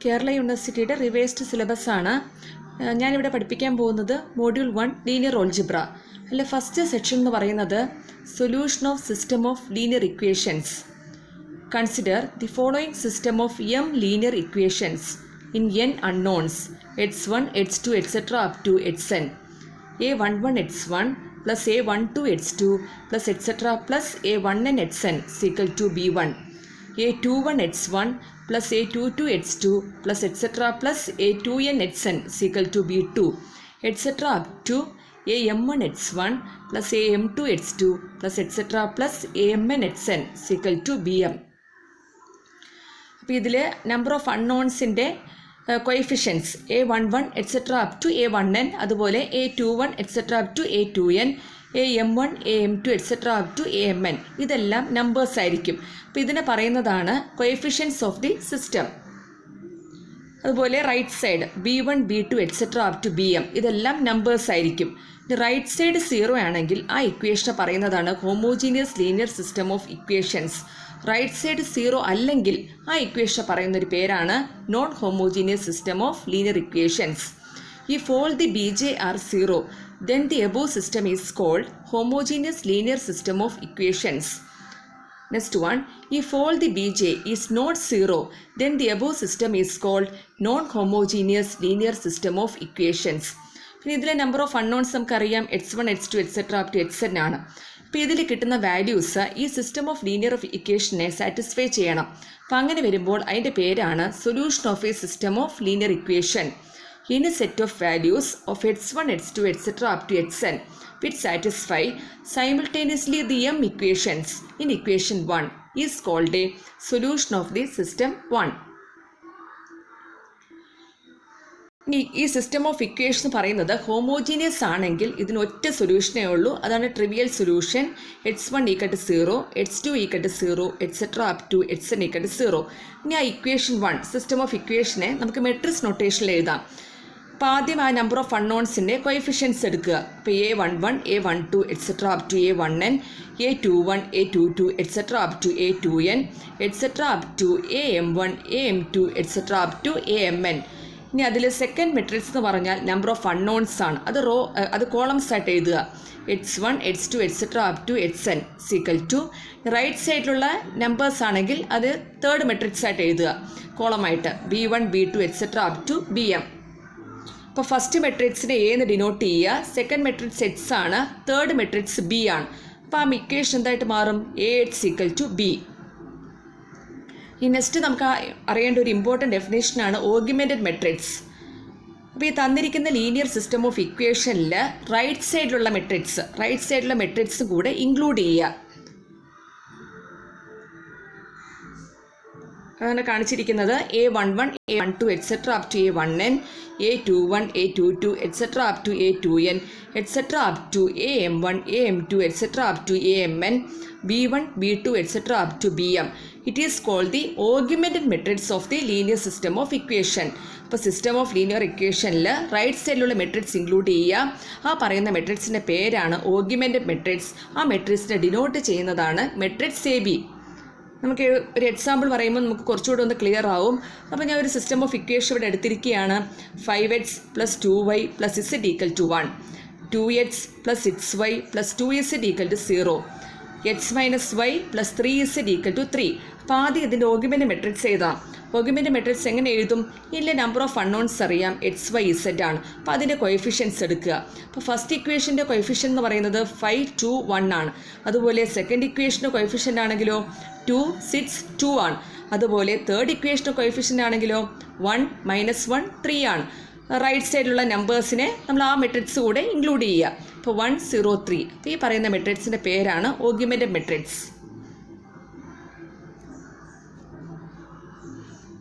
കേരള യൂണിവേഴ്സിറ്റിയുടെ revised syllabus ആണ്. ഞാനിവിടെ പഠിപ്പിക്കാൻ പോകുന്നത് മോഡ്യൂൾ 1 ലീനിയർ ഓൾജിബ്ര. അതിൽ ഫസ്റ്റ് സെക്ഷൻ എന്ന് പറയുന്നത് solution of system of linear equations. Consider the following system of m linear equations in n unknowns x1, x2, etc. up to xn. a11 x1 plus a12 x2 plus etc. plus a1n xn is equal to b1. a21 x1 plus a22 x2 plus etc. plus a2n xn is equal to b2, etc. up to am1 x1 plus am2 x2 plus etc. plus amn xn is equal to bm. അപ്പോൾ ഇതിൽ number of അൺനോൺസിൻ്റെ coefficients a11 etc. up to a1n, അതുപോലെ a21 etc. up to a2n, am1 am2 etc. up to amn, ഇതെല്ലാം numbers ആയിരിക്കും. അപ്പോൾ ഇതിനെ പറയുന്നതാണ് coefficients of the system. അതുപോലെ right side b1 b2 etc. up to bm, ഇതെല്ലാം numbers ആയിരിക്കും. Right side 0 ആണെങ്കിൽ ആ ഇക്വേഷനെ പറയുന്നതാണ് homogeneous linear system of equations. Right side 0 അല്ലെങ്കിൽ ആ ഇക്വേഷൻ പറയുന്നൊരു പേരാണ് non homogeneous system of linear equations. If all the bj are 0, then the above system is called homogeneous linear system of equations. Next one, if all the bj is not 0, then the above system is called non-homogeneous linear system of equations. പിന്നെ ഇതിലെ number of unknowns നമുക്കറിയാം x1, x2, etc. up to xn ആണ്. അപ്പോൾ ഇതിൽ കിട്ടുന്ന values ഈ system of linear of ഇക്വേഷനെ satisfy ചെയ്യണം. അപ്പോൾ അങ്ങനെ വരുമ്പോൾ അതിൻ്റെ പേരാണ് solution of a system of linear equation. Any set of values of x1, x2, etc. up to xn which satisfy simultaneously the m equations in equation 1 is called a solution of the system 1. ഈ system of equation പറയുന്നത് homogeneous ആണെങ്കിൽ ഇതിന് ഒറ്റ സൊല്യൂഷനേ ഉള്ളൂ, അതാണ് trivial solution. x1 equal to 0, x2 equal to 0, etc. up to xn equal to 0. ഇനി ആ ഇക്വേഷൻ 1 സിസ്റ്റം ഓഫ് ഇക്വേഷനെ നമുക്ക് മെട്രിക്സ് നൊട്ടേഷനിൽ എഴുതാം. അപ്പോൾ ആദ്യം ആ നമ്പർ ഓഫ് അൺനോൺസിൻ്റെ കോയിഫിഷ്യൻസ് എടുക്കുക. അപ്പോൾ a11 a12 etc. up to a1n, a21 a22 etc. up to a2n, etc. up to am1 am2 etc. up to amn. ഇനി അതിൽ സെക്കൻഡ് മെട്രിക്സ് എന്ന് പറഞ്ഞാൽ നമ്പർ ഓഫ് അൺനോൺസ് ആണ്. അത് കോളംസ് ആയിട്ട് എഴുതുക. x1 x2 etc. up to xn is equal to right സൈഡിലുള്ള numbers ആണെങ്കിൽ അത് തേർഡ് മെട്രിക്സ് ആയിട്ട് എഴുതുക കോളമായിട്ട് b1 b2 etc. up to bm. അപ്പോൾ ഫസ്റ്റ് മെട്രിക്സിനെ a എന്ന് ഡിനോട്ട് ചെയ്യുക, സെക്കൻഡ് മെട്രിക്സ് x ആണ്, തേർഡ് മെട്രിക്സ് b ആണ്. അപ്പോൾ ആ ഇക്വേഷൻ എന്തായിട്ട് മാറും ax ഈക്വൽ ടു b. ഈ നെക്സ്റ്റ് നമുക്ക് അറിയേണ്ട ഒരു ഇമ്പോർട്ടൻറ്റ് ഡെഫിനേഷനാണ് ഓഗ്യുമെൻറ്റഡ് മെട്രിക്സ്. അപ്പോൾ ഈ തന്നിരിക്കുന്ന ലീനിയർ സിസ്റ്റം ഓഫ് ഇക്വേഷനിൽ റൈറ്റ് സൈഡിലുള്ള മെട്രിക്സ് കൂടെ ഇൻക്ലൂഡ് ചെയ്യുക. അതാണ് കാണിച്ചിരിക്കുന്നത് a11 a12 etc. up to a1n, a21 a22 etc. up to a2n, etc. up to am1 am2 etc. up to amn, b1 b2 etc. up to bm. It is called the augmented matrix of the linear system of equation. അപ്പോൾ system of linear ഇക്വേഷനിൽ right സൈഡിലുള്ള matrix include ചെയ്യുക. ആ പറയുന്ന മെട്രിക്സിൻ്റെ പേരാണ് ഓഗ്യുമെൻറ്റഡ് matrix. ആ മെട്രിക്സിനെ denote ചെയ്യുന്നതാണ് matrix A B. നമുക്ക് ഒരു എക്സാമ്പിൾ പറയുമ്പോൾ നമുക്ക് കുറച്ചുകൂടെ ഒന്ന് ക്ലിയർ ആവും. അപ്പോൾ ഞാൻ ഒരു സിസ്റ്റം ഓഫ് ഇക്വേഷൻ ഇവിടെ എടുത്തിരിക്കുകയാണ്. 5x plus 2y plus z equal to 1, 2x plus 6y plus 2z equal to 0, x minus y plus 3z equal to 3. അപ്പോൾ ആദ്യം ഇതിൻ്റെ ഓഗ്യുമെൻറ്റ് മെട്രിക്സ് എഴുതാം. ഓഗ്യുമെൻറ്റ് മെട്രിക്സ് എങ്ങനെ എഴുതും? ഇതിലെ നമ്പർ ഓഫ് അൺനോൺസ് അറിയാം, എക്സ് വൈ ഇസെഡ് ആണ്. അപ്പോൾ അതിൻ്റെ കോയിഫിഷ്യൻസ് എടുക്കുക. അപ്പോൾ ഫസ്റ്റ് ഇക്വേഷൻ്റെ കോയിഫിഷ്യൻ എന്ന് പറയുന്നത് 5 2 1 ആണ്. അതുപോലെ സെക്കൻഡ് ഇക്വേഷൻ്റെ കോയിഫിഷ്യൻ്റ് ആണെങ്കിലോ 2 6 2 ആണ്. അതുപോലെ തേർഡ് ഇക്വേഷൻ്റെ കോയിഫിഷ്യൻ്റ് ആണെങ്കിലോ 1 -1 3 ആണ്. റൈറ്റ് സൈഡിലുള്ള നമ്പേഴ്സിനെ നമ്മൾ ആ മെട്രിക്സ് കൂടെ ഇൻക്ലൂഡ് ചെയ്യുക. അപ്പോൾ 1 0 3. അപ്പോൾ ഈ പറയുന്ന മെട്രിക്സിൻ്റെ പേരാണ് ഓഗ്യുമെൻറ്റഡ് മെട്രിക്സ്.